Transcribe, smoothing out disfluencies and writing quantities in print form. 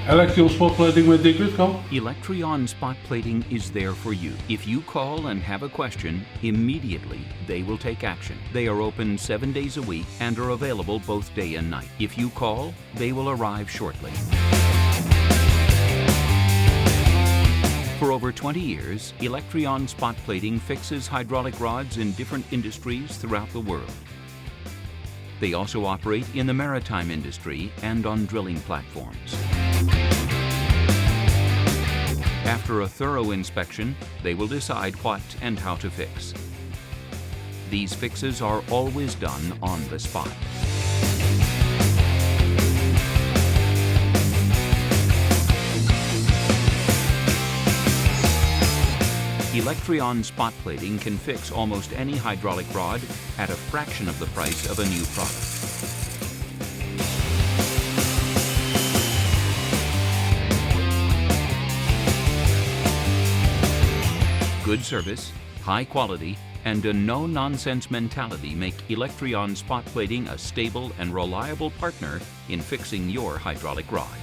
Electrical spot plating met Jagrod kan? Electrion spot plating is there for you. If you call and have a question, immediately they will take action. They are open 7 days a week and are available both day and night. If you call, they will arrive shortly. For over 20 years, Electrion spot plating fixes hydraulic rods in different industries throughout the world. They also operate in the maritime industry and on drilling platforms. After a thorough inspection, they will decide what and how to fix. These fixes are always done on the spot. Electrion spot plating can fix almost any hydraulic rod at a fraction of the price of a new product. Good service, high quality, and a no-nonsense mentality make Electrion spot plating a stable and reliable partner in fixing your hydraulic rod.